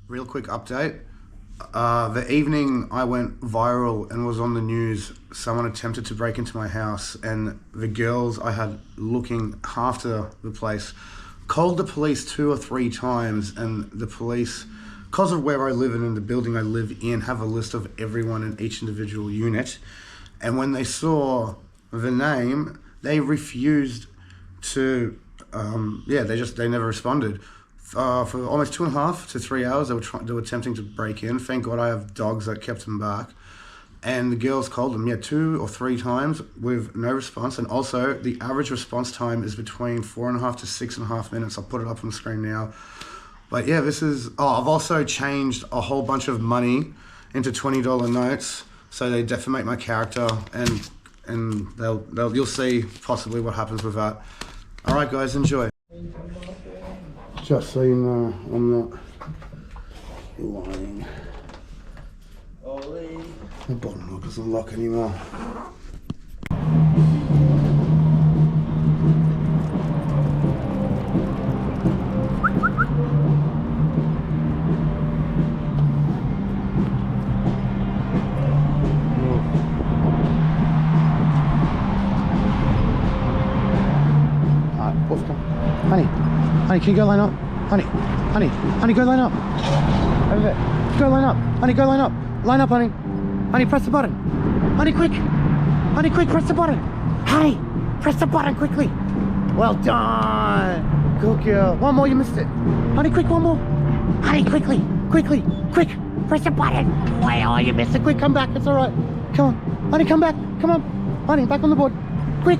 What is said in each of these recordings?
Real quick update. The evening I went viral and was on the news, someone attempted to break into my house, and the girls I had looking after the place called the police 2 or 3 times, and the police, because of where I live and in the building I live in, have a list of everyone in each individual unit. And when they saw the name, they refused to, they never responded. For almost 2.5 to 3 hours, they were attempting to break in. Thank God I have dogs that kept them back. And the girls called them, 2 or 3 times with no response. And also, the average response time is between 4.5 to 6.5 minutes. I'll put it up on the screen now. But yeah, this is... I've also changed a whole bunch of money into $20 notes, so they defamate my character, and you'll see possibly what happens with that. All right, guys, enjoy. Just so you know, I'm not lying. The bottom lock doesn't lock anymore. Honey, can you go line up? Honey, go line up. Over there. Go line up. Honey, go line up. Line up, honey. Honey, press the button. Honey, quick. Honey, quick, press the button. Honey, press the button quickly. Well done. Good girl. One more, you missed it. Honey, quick, one more. Honey, quick. Press the button. Well, you missed it. Quick, come back. It's all right. Come on. Honey, come back. Come on. Honey, back on the board. Quick.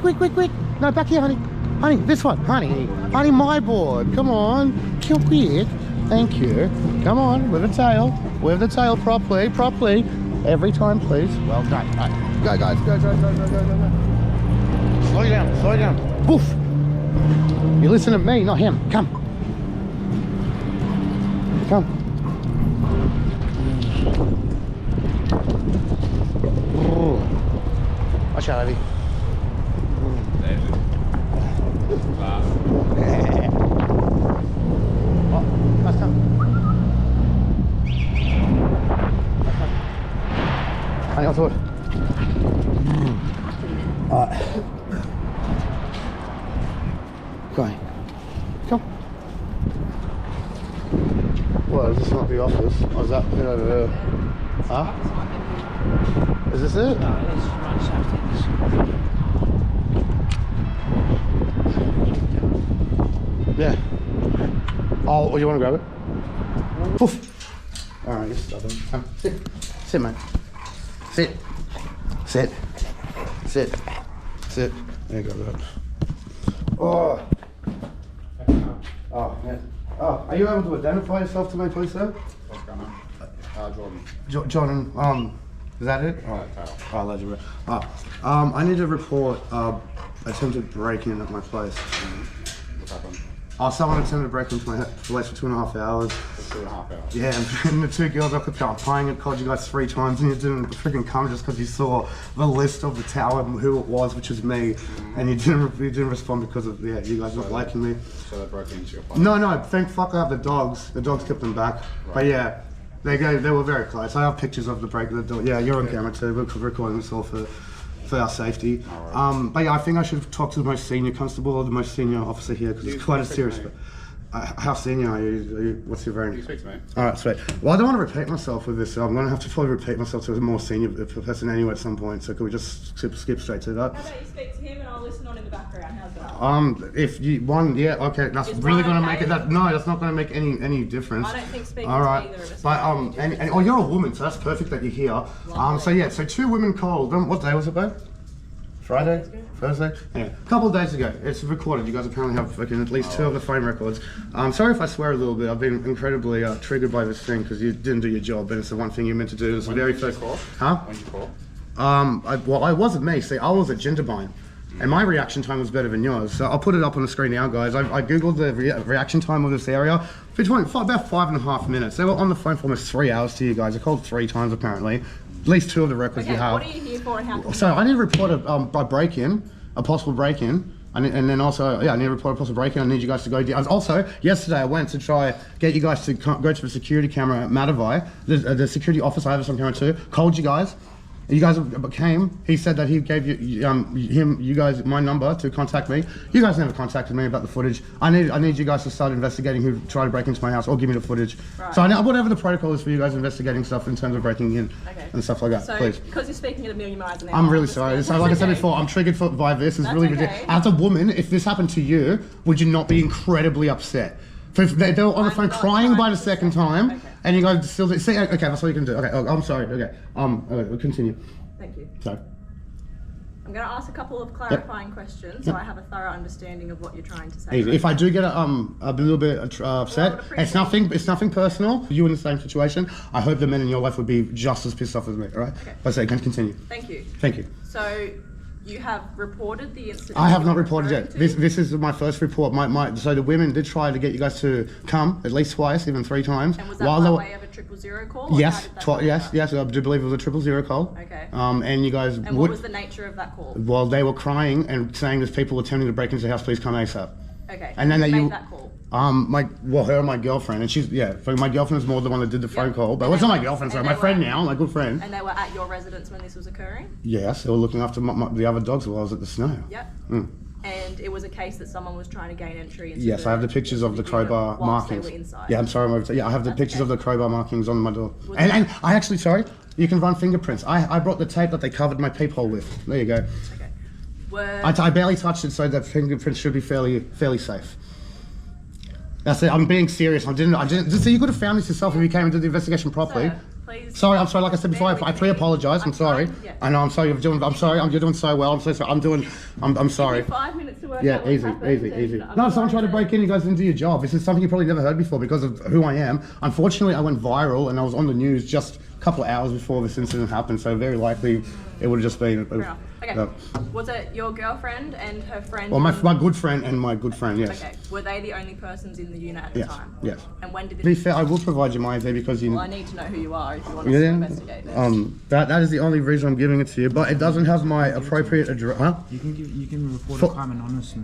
No, back here, honey. Honey, this one, honey, my board, come on, quick, thank you, come on, with the tail, properly, every time, please, well done, all right. Go, guys, go, slow down, woof, you listen to me, not him, come, watch out, Abby. Honey, what's the word? Alright. Going. Come. What, is this not the office? Or is that huh? Is this it? No, it's right shaft. Yeah. Oh, you want to grab it? Poof. Alright, you're stubborn. Come, sit, mate. Sit. There you go, that. Oh, man. Oh, are you able to identify yourself to me, please, sir? What's going on? Jordan. Jordan, is that it? Oh, legend. I need to report attempted break-in at my place. What's happened? Someone attempted to break into my place for 2.5 hours. For 2.5 hours? Yeah, and the 2 girls I could tell playing it called you guys 3 times, and you didn't freaking come just because you saw the list of the tower and who it was, which was me, and you didn't respond because of you guys not liking me. So they broke into your place? No, thank fuck I have the dogs. The dogs kept them back. Right. But yeah, they were very close. I have pictures of the break of the door. Yeah, you're on camera too. We're recording this all for our safety. Right. But yeah, I think I should talk to the most senior constable or the most senior officer here, because it's quite a serious. How senior are you? What's your rank? You speak to me. All right, sweet. Well, I don't want to repeat myself with this, so I'm going to have to probably repeat myself to a more senior person anyway at some point. So could we just skip straight to that? How about you speak to him and I'll listen on in the background? How's that? If you okay, that's Is really going to okay? make it. No, that's not going to make any difference. I don't think speaking All right. to either of us. But you're a woman, so that's perfect that you're here. So 2 women called. What day was it, babe? Friday? Thursday? Yeah, a couple of days ago. It's recorded. You guys apparently have at least 2 of the phone records. Sorry if I swear a little bit. I've been incredibly triggered by this thing because you didn't do your job, and it's the one thing you're meant to do. It's the very first. Huh? When did you call? I wasn't me. See, I was at Gingerbine. And my reaction time was better than yours. So I'll put it up on the screen now, guys. I googled the reaction time of this area. Between about 5.5 minutes. They were on the phone for almost 3 hours to you guys. I called 3 times apparently. At least 2 of the records you have. What are you here for and how? So I need to report a break-in, a possible break-in. And then also, I need to report a possible break-in. I need you guys to go. Also, yesterday I went to try get you guys to go to the security camera at Matavai. The security officer, I have this on camera too, called you guys. You guys came. He said that he gave you guys my number to contact me. You guys never contacted me about the footage. I need you guys to start investigating who tried to break into my house or give me the footage. Right. So I know whatever the protocol is for you guys investigating stuff in terms of breaking in and stuff like that. So, please. Because you're speaking at a million miles an hour. I'm really sorry. So, like I said before, I'm triggered by this. It's really ridiculous. As a woman, if this happened to you, would you not be incredibly upset? So if they were on the phone crying by the second time, and you guys still see. Okay, that's all you can do. Okay, I'm sorry. Okay, we'll continue. Thank you. Sorry. I'm going to ask a couple of clarifying questions, so I have a thorough understanding of what you're trying to say. If I do get a little bit upset, it's nothing personal. You in the same situation. I hope the men in your life would be just as pissed off as me. All right. Okay. But say, continue. Thank you. Thank you. So. You have reported the incident. I have not reported yet. This is my first report. So the women did try to get you guys to come at least twice, even 3 times. And was that by way of a 000 call? Yes, yes. I do believe it was a 000 call. Okay. And you guys. And what was the nature of that call? Well, they were crying and saying there's people attempting to break into the house. Please come ASAP. Okay. And then you made that call. Her and my girlfriend, and she's so my girlfriend was more the one that did the phone call, but it's not my girlfriend, sorry, my friend now, my good friend. And they were at your residence when this was occurring? Yes, they were looking after the other dogs while I was at the snow. Yep. And it was a case that someone was trying to gain entry into. Yes, I have the pictures of the crowbar markings. They were inside. Yeah, I'm sorry, I have the pictures of the crowbar markings on my door. And I actually, sorry, you can run fingerprints. I brought the tape that they covered my peephole with. There you go. Okay. I barely touched it, so the fingerprints should be fairly safe. That's it. I'm being serious. I didn't. So you could have found this yourself if you came and did the investigation properly. Sir, please. Sorry. I'm sorry. Like I said before, I pre-apologise. I'm sorry. Yeah. I know. I'm sorry. I'm sorry. You're doing so well. I'm so sorry. I'm sorry. Give me 5 minutes to work out what's happened, easy. No, someone tried to break in. You guys didn't do your job. This is something you probably never heard before because of who I am. Unfortunately, I went viral and I was on the news just a couple of hours before this incident happened. So very likely, it would have just been. Okay. Was it your girlfriend and her friend? Well, my good friend and my good friend, yes. Okay. Were they the only persons in the unit at the time? Yes. And when did To be fair, I will provide you my ID because you. Well, I need to know who you are if you want us to investigate this. That is the only reason I'm giving it to you, but it doesn't have my appropriate address. Huh? You can report a crime anonymously.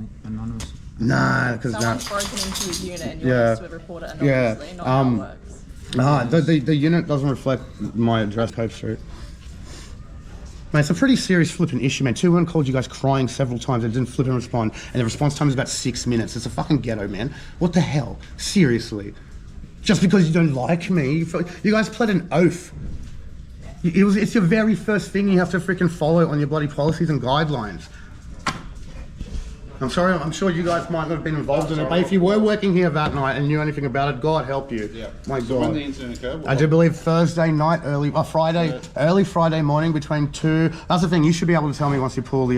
Nah, because someone's broken into his unit and you want us to report it anonymously, not how it works. The unit doesn't reflect my address, Cope Street. Man, it's a pretty serious flipping issue, man. 2 women called you guys crying several times and didn't flip and respond, and the response time is about 6 minutes. It's a fucking ghetto, man. What the hell? Seriously. Just because you don't like me? You guys pled an oath. It's your very first thing you have to freaking follow on your bloody policies and guidelines. I'm sorry, I'm sure you guys might not have been involved in it, but if you were working here that night and knew anything about it, God help you. Yeah. My So God. when the incident occurred? I do believe Thursday night, early Friday morning between 2. That's the thing, you should be able to tell me once you pull the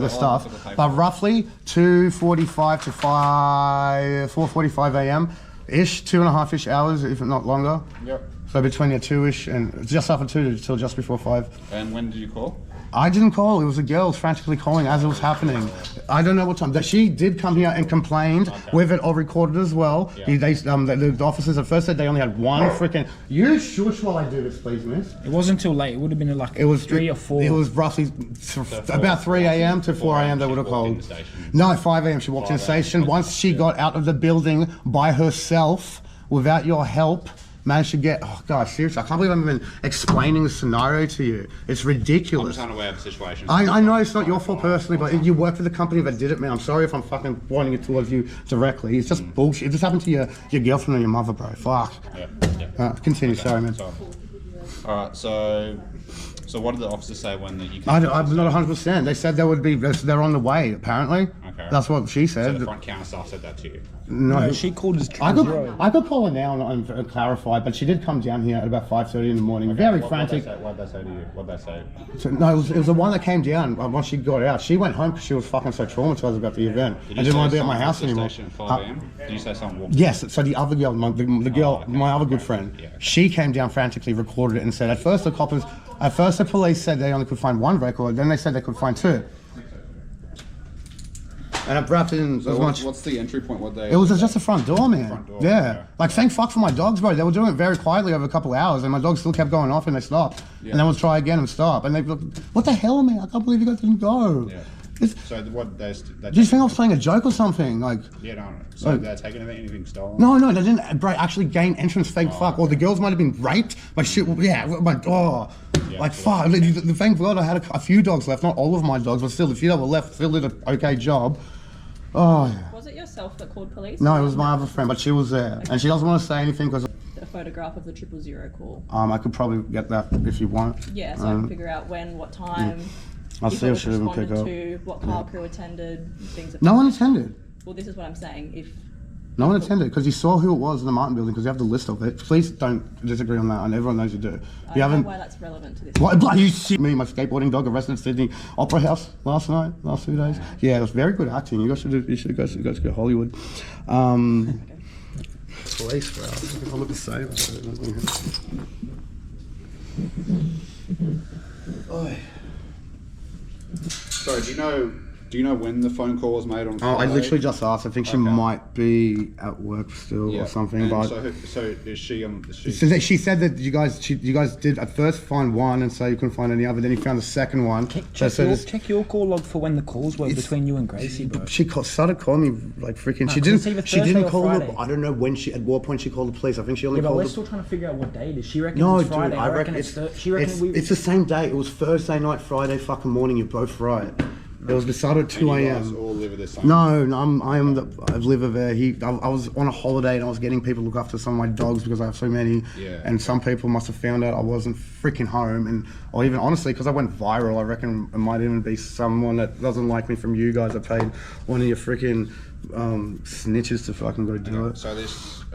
stuff. But roughly 2:45 to 4:45 a.m. ish, 2.5-ish hours, if not longer. Yep. So between 2-ish and just after 2 till just before 5. And when did you call? I didn't call. It was a girl frantically calling as it was happening. I don't know what time. She did come here and complained with it all recorded as as well. Yeah. The officers at first said they only had one freaking. You shush while I do this, please, miss. It wasn't too late. It would have been like 3 or 4. It was roughly about 3 a.m. to 4 a.m. they would have called. No, 5 a.m. She walked in the station. Once she got out of the building by herself without your help. Managed to get, oh God, seriously, I can't believe I'm even explaining the scenario to you. It's ridiculous. I'm just unaware of the situation. I know it's not your fault personally, but you work for the company that did it, man. I'm sorry if I'm fucking pointing it towards you directly. It's just bullshit. It just happened to your girlfriend and your mother, bro. Fuck. Yeah. Continue, sorry, man. Alright, so what did the officers say when you came? I'm not 100%. They said they're on the way, apparently. Okay. That's what she said. So the front counter staff said that to you? No, she called as I could call her now and clarify, but she did come down here at about 5:30 in the morning, very frantic. What did they say to you? What did they say? So, no, it was the one that came down once she got out. She went home because she was fucking so traumatized about the event. I didn't want to be at my house anymore. Did you say something walked? Yes, so the other girl, the girl, my other good friend, she came down frantically, recorded it and said, at first the police said they only could find 1 record, then they said they could find 2. And I wrapped it in so what's the entry point? It was just the front door, man. Front door, yeah. okay. Like, thank fuck for my dogs, bro. They were doing it very quietly over a couple of hours, and my dogs still kept going off, and they stopped. Yeah. And then we'll try again and stop. And they look, what the hell, man? I can't believe you guys didn't go. Yeah. So what they? Do you think I was playing a joke or something? Like, Yeah, no. So Like- they're taking anything stolen? no, they didn't actually gain entrance. Fake fuck. Or the girls might have been raped by shit. Yeah, like like fuck. Thank God I had a few dogs left. Not all of my dogs, but still, the few that were left still did an okay job. Oh yeah. Was it yourself that called police? No, it was my other friend, but she was there, and she doesn't want to say anything because A photograph of the 000 call. I could probably get that if you want. Yeah, so I can figure out when, what time. I'll if see it if was she even pick responded up. to, what car crew attended, things. Of No one attended. Well, this is what I'm saying. If No one attended because you saw who it was in the Martin building because you have the list of it. Please don't disagree on that, and everyone knows you do. I You don't haven't. know why that's relevant to this. What? Like, you see me, my skateboarding dog arrested at Sydney Opera House last 2 days. Yeah, it was very good acting. You guys should go to Hollywood. Police, bro. I look the same. Oi. Sorry, do you know when the phone call was made on Friday? Oh, I literally just asked. I think she might be at work still or something. And But so is she on? she said that you guys did at first find one and say you couldn't find any other. Then you found the second one. Check your call log for when the calls were between you and Gracie, bro. She started calling me like freaking. She it's either didn't Thursday or call Friday. the. I don't know when she at what point she called the police. I think she only Yeah, but called. we're still trying to figure out what day it is. She reckons No, it's dude, Friday. I reckon it's she reckons it's the same day. It was Thursday night, Friday fucking morning. You're both right. It was decided at 2 And you guys a.m. all live at this same. No, I live over there. I was on a holiday and I was getting people to look after some of my dogs because I have so many. Yeah. And some people must have found out I wasn't freaking home, or even honestly, because I went viral, I reckon it might even be someone that doesn't like me from you guys that paid one of your freaking snitches to fucking go do it. So this,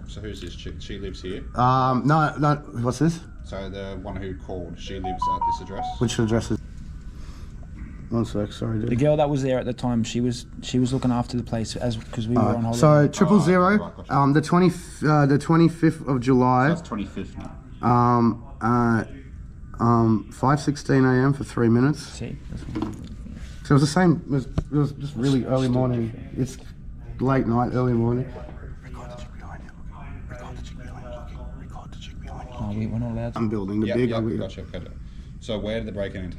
so who's this chick? She lives here. No. What's this? So the one who called, she lives at this address. Which address is? 1 sec, sorry, dude. The girl that was there at the time, she was looking after the place because we were on holiday. So 000, right, gotcha. the 25th of July. That's 25th now. 5:16 a.m. for 3 minutes. See, that's what So it was the same. It was just really early morning. It's late night, early morning. Record the chick behind you. Record the chick behind you. Record the chick behind you. we're not allowed to. I'm building the Yeah, big. gotcha. So where did the break-in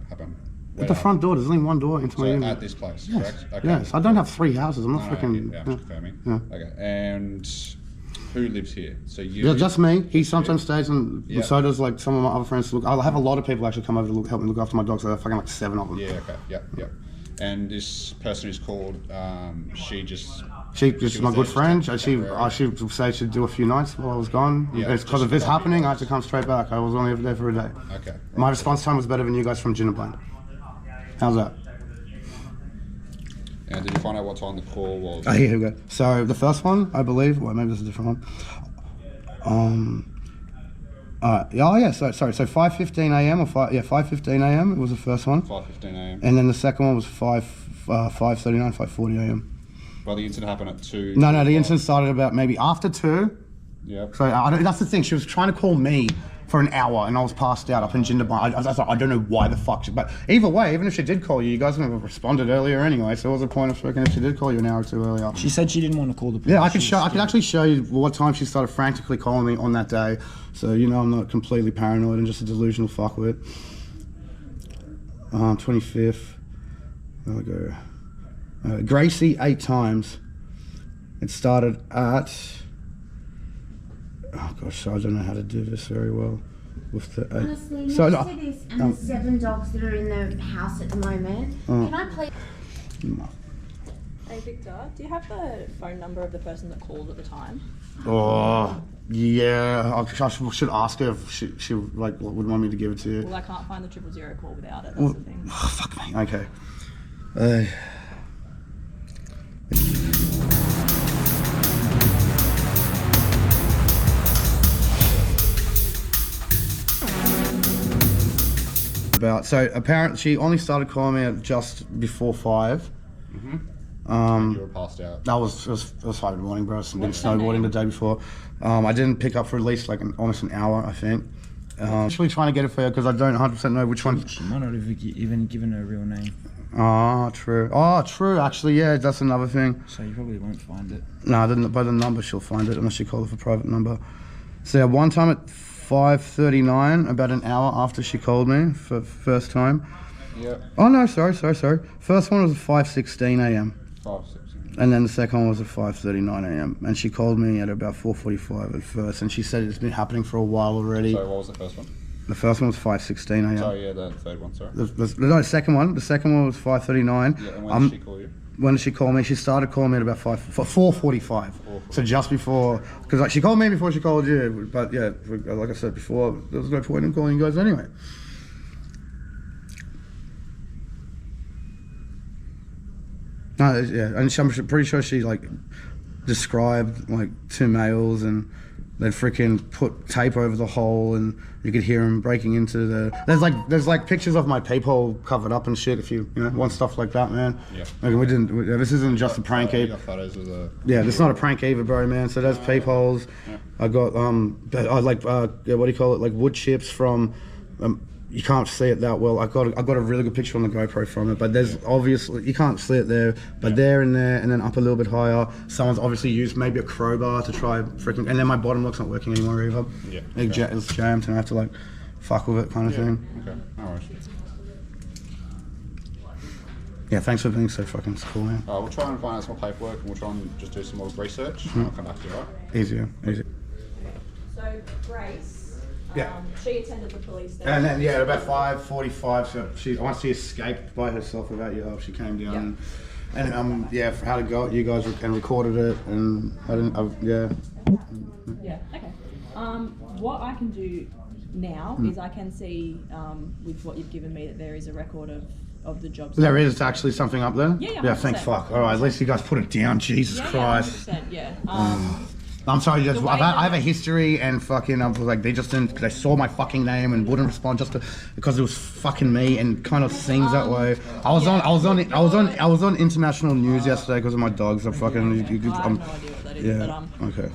happen? At the front door. There's only one door into my So unit. at this place, Yes. correct? Okay. Yes. I don't have 3 houses. I'm not No, freaking. yeah, I'm just confirming. Yeah. Okay. And who lives here? So you. Yeah, just me. He sometimes stays, and Yeah. so does like some of my other friends. I'll have a lot of people actually come over to help me look after my dogs. There are fucking like 7 of them. Yeah. Okay. Yep. And this person who's called, she just. She was just my there good just friend. temporarily. She would say she'd do a few nights while I was gone. Yeah, It's because just of this for a few happening. I had nights. to come straight back. I was only there for a day. Okay. My response time was better than you guys from Ginnerbland. How's that? And did you find out what time the call was? Oh, here we go. So the first one, I believe. Well, maybe this is a different one. So 5:15 a.m. or 5:15 a.m. It was the first one, 5:15 a.m. and then the second one was 5:40 a.m. Well, the incident happened at 2. No, the incident started about maybe after 2. Yep. So that's the thing. She was trying to call me for an hour, and I was passed out up in Jindabyne. I don't know why the fuck. But either way, even if she did call you, you guys would have responded earlier anyway. So what was the point of speaking if she did call you an hour or 2 earlier? She said she didn't want to call the police. Yeah, I could actually show you what time she started frantically calling me on that day. So you know I'm not completely paranoid and just a delusional fuckwit. 25th. There we go. Gracie 8 times. It started at. Oh gosh, I don't know how to do this very well. With the Honestly, next so to this and the 7 dogs that are in the house at the moment, can I please... Hey Victor, do you have the phone number of the person that called at the time? Oh yeah, I should ask her if she like would want me to give it to you. Well, I can't find the 000 call without it. That's the thing. Oh, fuck me. Okay. So apparently she only started calling me at just before 5. You were passed out. That was 5 in the morning, bro. I've been What's her snowboarding name? the day before. I didn't pick up for at least like almost an hour, I think. Actually trying to get it for you because I don't 100% know which one. She might not have even given her real name, True. Actually, yeah, that's another thing. so you probably won't find it. No, by the number she'll find it unless you call it for private number. So yeah, one time at 5:39, about an hour after she called me for first time, Yeah. Oh no, sorry. First one was at 5:16 a.m. 5, 6. and then the second one was at 5:39 a.m. and she called me at about 4:45 at first, and she said it's been happening for a while already. Sorry, what was the first one? The first one was 5:16 a.m. Sorry, yeah, the third one, sorry. The second one was 5:39. Yeah, and when did she call you? When did she call me? She started calling me at about 4:45. So just before, because like, she called me before she called you. But yeah, like I said before, there was no point in calling you guys anyway. No, yeah, and I'm pretty sure she like described like 2 males, and they'd freaking put tape over the hole, and you could hear them breaking into the. There's like pictures of my peephole covered up and shit. If you want stuff like that, man. Yeah. Like this isn't just a prank. You got photos of the. Yeah, this is not a prank either, bro, man. So there's peepholes. Yeah. I got what do you call it? Like wood chips from. You can't see it that well. I got a really good picture on the GoPro from it, but there's obviously you can't see it there, but there and there, and then up a little bit higher. Someone's obviously used maybe a crowbar to try freaking, and then my bottom lock's not working anymore either. Yeah. It's jammed, and I have to like fuck with it, kind of thing. Okay. No worries. Yeah, thanks for being so fucking cool, man. We'll try and find out some more paperwork, and we'll try and just do some more research. And I'll come back to you, alright? Easy. So Grace, Yeah. she attended the police station. And then at about 5:45, so once she escaped by herself without your help, she came down. And how to go, you guys and recorded it, and Yeah. Okay. What I can do now is I can see with what you've given me that there is a record of the jobs. there is actually something up there. Yeah, Yeah, thank 100%. fuck. All right, at least you guys put it down. Jesus Christ. 100%, yeah. I'm sorry, The way I have a history, and fucking, I was like, they just didn't, they saw my fucking name and wouldn't respond because it was fucking me, and kind of seems that way. I was on international news yesterday because of my dogs. I'm fucking. I have no idea what that is, Yeah. but Okay.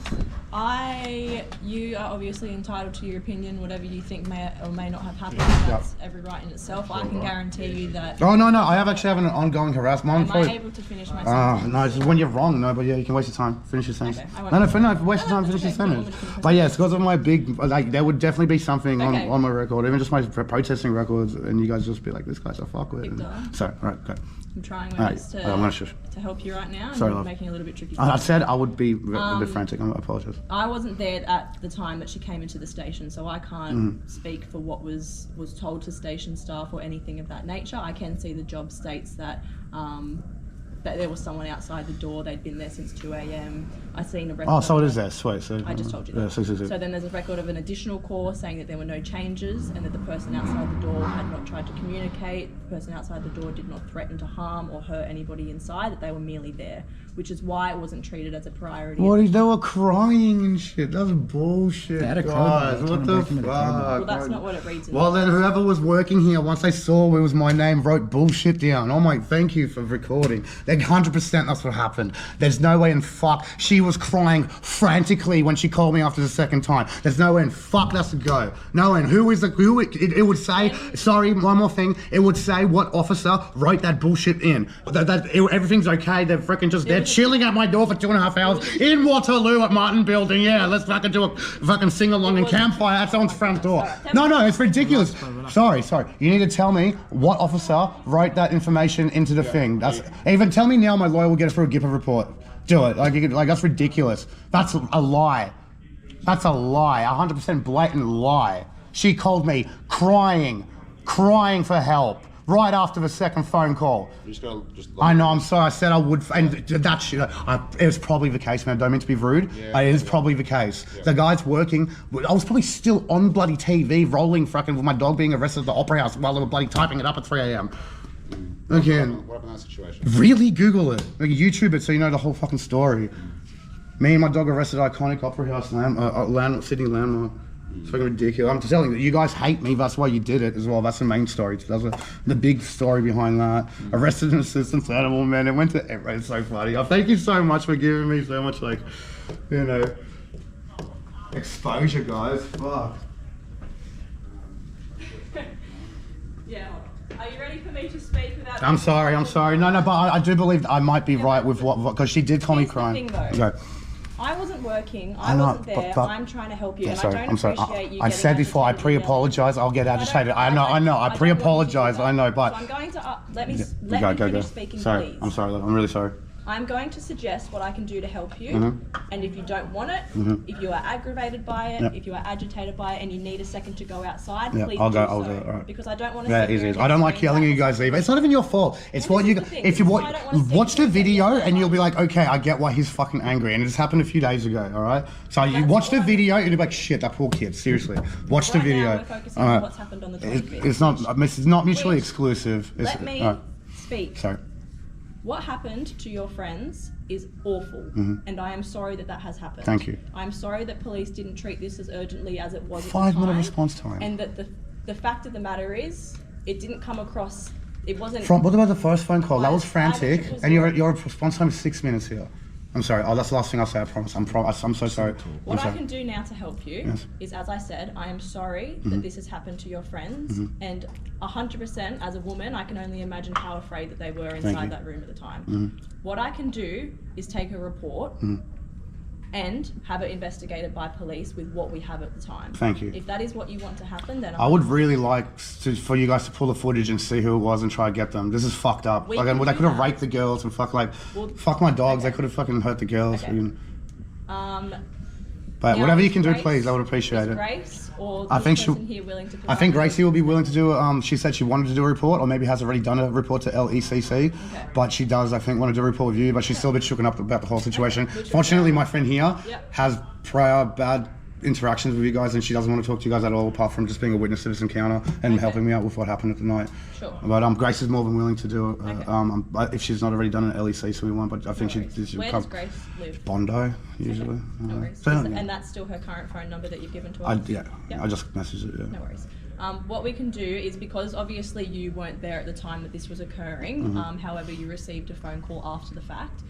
you are obviously entitled to your opinion. Whatever you think may or may not have happened, that's every right in itself. I can guarantee you that. Oh no, I have actually an ongoing harassment. Am I able to finish my sentence? No, it's when you're wrong. No, but yeah, you can waste your time. Finish your sentence. Okay, I won't. No, waste your time. Finish your sentence. But yeah, it's because of my big. Like, there would definitely be something Okay. on my record, even just my protesting records, and you guys just be like, this guy's a fuckwit. Big dog. So, all right, go. I'm trying my Alright, best I'm gonna shush. to help you right now, and Sorry, I'm love. making it a little bit tricky. I said I would be a bit frantic. I apologize. I wasn't there at the time that she came into the station, so I can't speak for what was told to station staff or anything of that nature. I can see the job states that that there was someone outside the door. They'd been there since 2 a.m. I seen a record. Oh, so of it is there. Sweet. So I just told you Yeah, that. so. So then there's a record of an additional call saying that there were no changes and that the person outside the door had not tried to communicate. The person outside the door did not threaten to harm or hurt anybody inside, that they were merely there, which is why it wasn't treated as a priority. They were crying and shit. That's bullshit. They had a crowbar. guys. They were What trying to the break into the crowbar. Well, that's fuck? not what it reads in Well, the then whoever was working here, once they saw it was my name, wrote bullshit down. Oh my, thank you for recording. Then 100% that's what happened. There's no way in fuck. She was crying frantically when she called me after the second time. There's no way in fuck that's a go. No way. It would say, sorry, one more thing. It would say what officer wrote that bullshit in. Everything's okay. They're freaking just, they're chilling at my door for 2.5 hours in Waterloo at Martin Building. Yeah, let's fucking do a fucking sing along and campfire at someone's front door. No, it's ridiculous. Sorry. You need to tell me what officer wrote that information into the thing. Even tell me now. My lawyer will get it through a GIPA report. Do it. Like that's ridiculous. That's a lie. That's a lie. 100% blatant lie. She called me crying for help right after the second phone call. You just gotta I know, I'm sorry, I said I would, and that shit, it was probably the case, man, I don't mean to be rude, but it is probably the case. The guy's working, I was probably still on bloody TV, rolling fucking with my dog being arrested at the Opera House while they were bloody typing it up at 3 a.m. Again, What happened in that situation? really Google it, like YouTube it so you know the whole fucking story. Me and my dog arrested at iconic Opera House Sydney landmark. It's fucking ridiculous. I'm telling you, you guys hate me. That's why you did it as well. That's the main story. That's the big story behind that. Arrested an assistance animal, man. It went to everyone. It's so funny. Thank you so much for giving me so much, exposure, guys. Fuck. Yeah. Are you ready for me to speak without? I'm sorry. No, but I do believe I might be right with what because she did call me Here's the crying. thing, though. Okay. I wasn't working. I I know, wasn't there. but- I'm trying to help you, Yeah, and sorry, I don't I'm sorry. appreciate you. I getting said before, I agitated and yelling. pre-apologise. I'll get agitated. I know. I don't want you to do pre-apologise. that. I know, but So I'm going to let me go. finish speaking, Sorry, please. I'm sorry. I'm really sorry. I'm going to suggest what I can do to help you, Mm-hmm. and if you don't want it, if you are aggravated by it, Yep. if you are agitated by it, and you need a second to go outside, Yeah, please I'll do go. so. I'll do it. All right. Because I don't want to. Yeah, easy. I don't like yelling at you guys either. It's not even your fault. It's Well, what this you. is the thing. If you This is why I don't wanna see watch the you get video yelled and at. you'll be like, okay, I get why he's fucking angry, and it just happened a few days ago. All right. So you That's watch the all I- video and you'll be like, shit, that poor kid. Seriously, watch the Right video. now, we're focusing All on right. what's happened on the It- 25th. It's not. It's not mutually Which- exclusive. It's, Let me all right. speak. Sorry. What happened to your friends is awful, and I am sorry that that has happened. Mm-hmm. Thank you. I'm sorry that police didn't treat this as urgently as it was at the 5-minute time, response time. and that the fact of the matter is, it didn't come across. It wasn't. What about the first phone call? That was Five frantic, triple and zero. your response time is 6 minutes here. I'm sorry. Oh, that's the last thing I'll say. I promise. I'm so sorry. What I'm I sorry. can do now to help you Yes. is, as I said, I am sorry Mm-hmm. that this has happened to your friends, and 100% as a woman, I can only imagine how afraid that they were you. inside that room at the time. Mm-hmm. What I can do is take a report and have it investigated by police with what we have at the time. Thank you. If that is what you want to happen, then I would really like for you guys to pull the footage and see who it was and try to get them. This is fucked up. We Like, can they do could have that. raped the girls and fuck Well, my dogs. okay. They could have fucking hurt the girls. Okay. But Now, whatever you is can do, Grace- please, I would appreciate is it. Grace or I this think she'll- person here willing to I think provide Gracie will be willing to do. She said she wanted to do a report, or maybe has already done a report to LECC. Okay. But she does, I think, want to do a report with you. But she's still a bit shooken up about the whole situation. Which is Fortunately, fair. my friend here Yep. has prior bad interactions with you guys, and she doesn't want to talk to you guys at all, apart from just being a witness to this encounter and Okay. helping me out with what happened at the night. Sure. But Grace is more than willing to do it. Okay. If she's not already done an LECC, we won't. But I think No she worries. should Where come. does Grace live? Bondo usually. No worries. So, And that's still her current phone number that you've given to us? yeah, Yep. I just messaged it. Yeah. No worries. What we can do is, because obviously you weren't there at the time that this was occurring, Mm-hmm. however you received a phone call after the fact,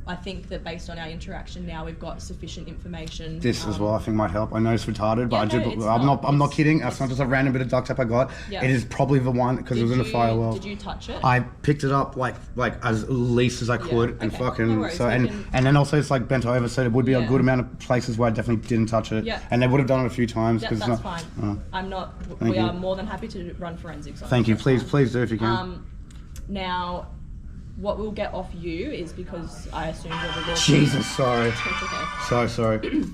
I think that based on our interaction now, we've got sufficient information. This as well, I think might help. I know it's retarded, but Yeah, no, it's I'm not. not It's- kidding. That's it's- not just a random bit of duct tape I got. Yeah. It is probably the one because it was in the fire well. Did you touch it? I picked it up like as least as I could and okay. fucking No worries, so we and can- and then also it's like bent over, so there would be a Yeah. good amount of places where I definitely didn't touch it. Yeah. And they would have done it a few times Yeah, because that's it's not. fine. I'm not. Thank We you. are more than happy to run forensics on Thank it. you. That's Please fine. do if you can. Now, what we'll get off you is, because I assume you're the lawful. Jesus, sorry. It's okay. So sorry.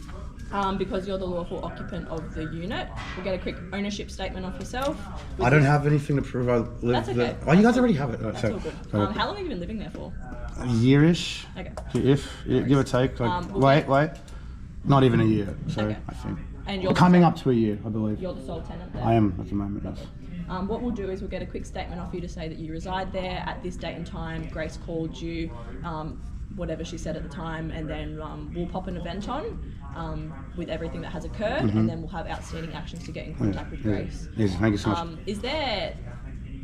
Because you're the lawful occupant of the unit, we'll get a quick ownership statement off yourself. I don't have anything to prove I live That's okay. there. Oh, you guys already have it. Oh, That's sorry. all good. Sorry. How long have you been living there for? A yearish. Okay. If give or take, like We'll wait, not even a year. So Okay. I think And you're coming the, up to a year, I believe. You're the sole tenant there. I am at the moment. Yes. What we'll do is we'll get a quick statement off you to say that you reside there at this date and time. Grace called you, whatever she said at the time, and then we'll pop an event on with everything that has occurred, and then we'll have outstanding actions to get in contact with Grace. Yes, thank you so much. Is there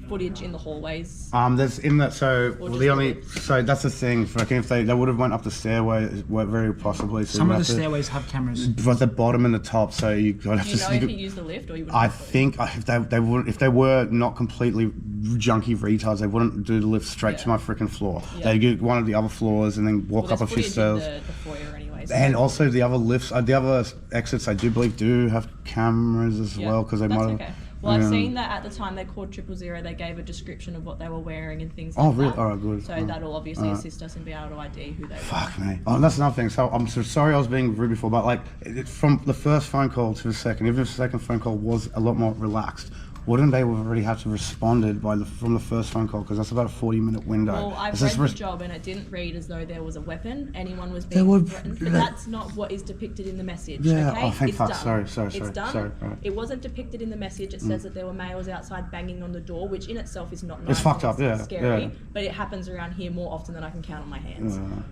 footage in the hallways? There's in that. So Or the just only. the- So that's the thing. Fucking if they would have went up the stairway, very possibly. So Some you of the have to- stairways have cameras. But the bottom and the top. So you gotta have Do you to. know you if could- you used the lift or you would? I think if they were not completely junky retards, they wouldn't do the lift straight to Yeah. my freaking floor. Yeah. They'd get one of the other floors and then walk up a few stairs. The foyer anyways. And also the other lifts, the other exits, I do believe do have cameras as well because they That's might. okay. Well, I've seen that at the time they called 000, they gave a description of what they were wearing and things like Oh, that. really? Alright, good. So Alright. that'll obviously assist us in being able to ID who they were. Fuck me. Oh, that's another thing. So I'm so sorry I was being rude before, but like from the first phone call to the second, even if the second phone call was a lot more relaxed, wouldn't they have already have to responded from the first phone call? Because that's about a 40-minute window. Well, I've It's read just the res- job and it didn't read as though there was a weapon, anyone was There being were- threatened, but that's not what is depicted in the message, Yeah, okay? oh, thank it's fuck. done. Sorry, It's done. sorry, right. It wasn't depicted in the message. It says that there were males outside banging on the door, which in itself is not nice. It's fucked and up, yeah, scary, yeah. but it happens around here more often than I can count on my hands. Yeah.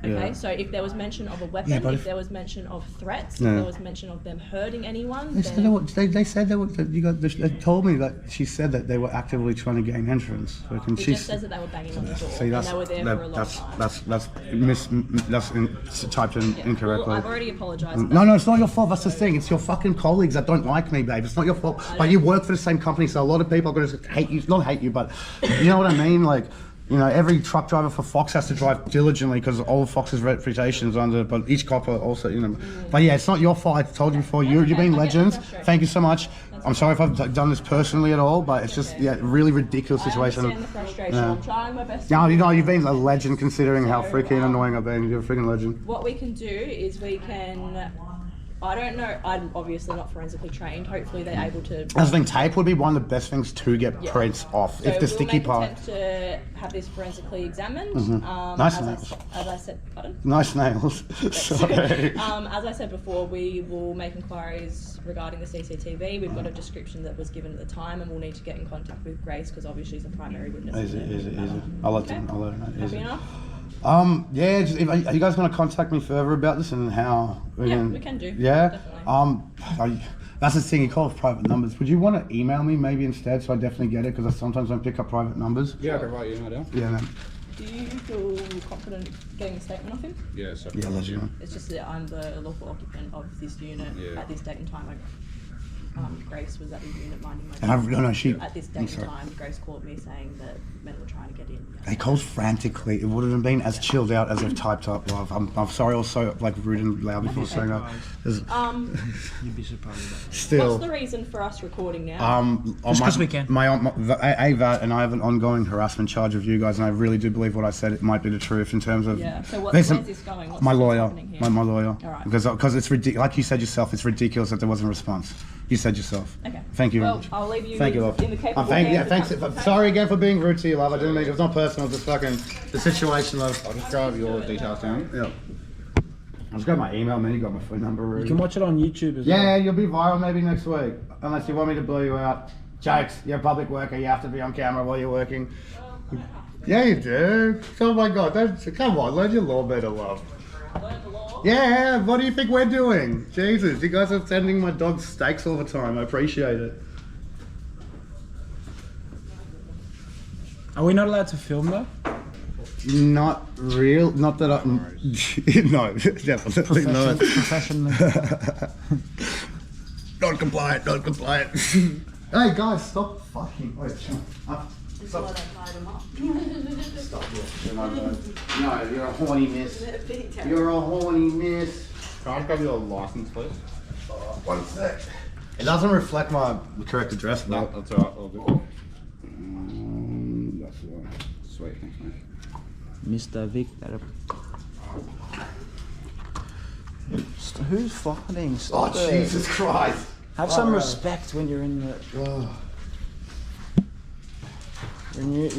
Okay, so if there was mention of a weapon, Yeah, but if if- there was mention of threats, Yeah. if there was mention of them hurting anyone, They said then they said they were. They told me that she said that they were actively trying to gain entrance. So can it she? just says that they were banging on the door See, and that's they were there for a long time. that's typed in Yeah, incorrectly. well, I've already apologised. No, it's not your fault. That's the thing. It's your fucking colleagues that don't like me, babe. It's not your fault. Like you work for the same company, so a lot of people are gonna hate you. Not hate you, but you know what I mean. Like, You know, every truck driver for Fox has to drive diligently because all of Fox's reputation's under. But each copper also, you know. But yeah, it's not your fault. I told you before. You've been legends. Thank you so much. I'm sorry if I've done this personally at all, but it's just really ridiculous situation. I understand the frustration. I'm trying my best. No, you know, you've been a legend considering how freaking annoying I've been. You're a freaking legend. What we can do is we can. I don't know. I'm obviously not forensically trained. Hopefully, they're able to. I think tape would be one of the best things to get prints off. So if the sticky part. We'll make an attempt to have this forensically examined. Nice nails. As I said, pardon? Nice nails. Sorry. As I said before, we will make inquiries regarding the CCTV. We've got a description that was given at the time, and we'll need to get in contact with Grace because obviously she's the primary witness. Easy. I'll let them know. Happy enough? Yeah. Are you guys going to contact me further about this and how? We can do. Yeah. Definitely. That's the thing. You call it private numbers. Would you want to email me maybe instead so I definitely get it because I sometimes don't pick up private numbers. Yeah, I can write your email down. Yeah, man. Do you feel confident getting a statement off him? Yeah, so Yeah, let you know. It's just that I'm the lawful occupant of this unit at this date and time. Grace was at the unit minding my business. At this date and time, Grace called me saying that men were trying to get in. They called frantically. It wouldn't have been as chilled out as they've typed up. Love. I'm sorry. Also, like rude and loud before saying that. You'd be surprised about that. Still. What's the reason for us recording now? Just because we can. That and I have an ongoing harassment charge of you guys, and I really do believe what I said. It might be the truth in terms of. Yeah. So where's this going? What's my lawyer. happening here? My lawyer. All right. Because it's ridiculous. Like you said yourself, it's ridiculous that there wasn't a response. You said yourself. Okay. Thank you. Well, I'll leave you Thank you, love. in the capable hands of thanks. counsel, okay? Sorry again for being rude to you, love. I didn't mean it. Was not personal. Just fucking the situation, love. I'll just grab your details down. Yeah. I just got my email, man. You got my phone number already. You can watch it on YouTube as well. Yeah, you'll be viral maybe next week. Unless you want me to blow you out. Jokes. You're a public worker. You have to be on camera while you're working. Yeah, you do. Oh my God. Come on, learn your law better, love. Yeah, what do you think we're doing? Jesus, you guys are sending my dog steaks all the time. I appreciate it. Are we not allowed to film though? Not real. Not that I. No, definitely not. Professionally. Not compliant. Not compliant. Hey guys, stop fucking. Wait, stop. Stop. No, you're a horny miss. You're a horny miss. Can I grab your license, please? 1 sec. It doesn't reflect my correct address, No, though. that's alright. All good. That's the one. Sweet, thanks, mate. Mr. Vic. Who's farting? Stop it. Jesus Christ. Have some respect when you're in the. Oh. When you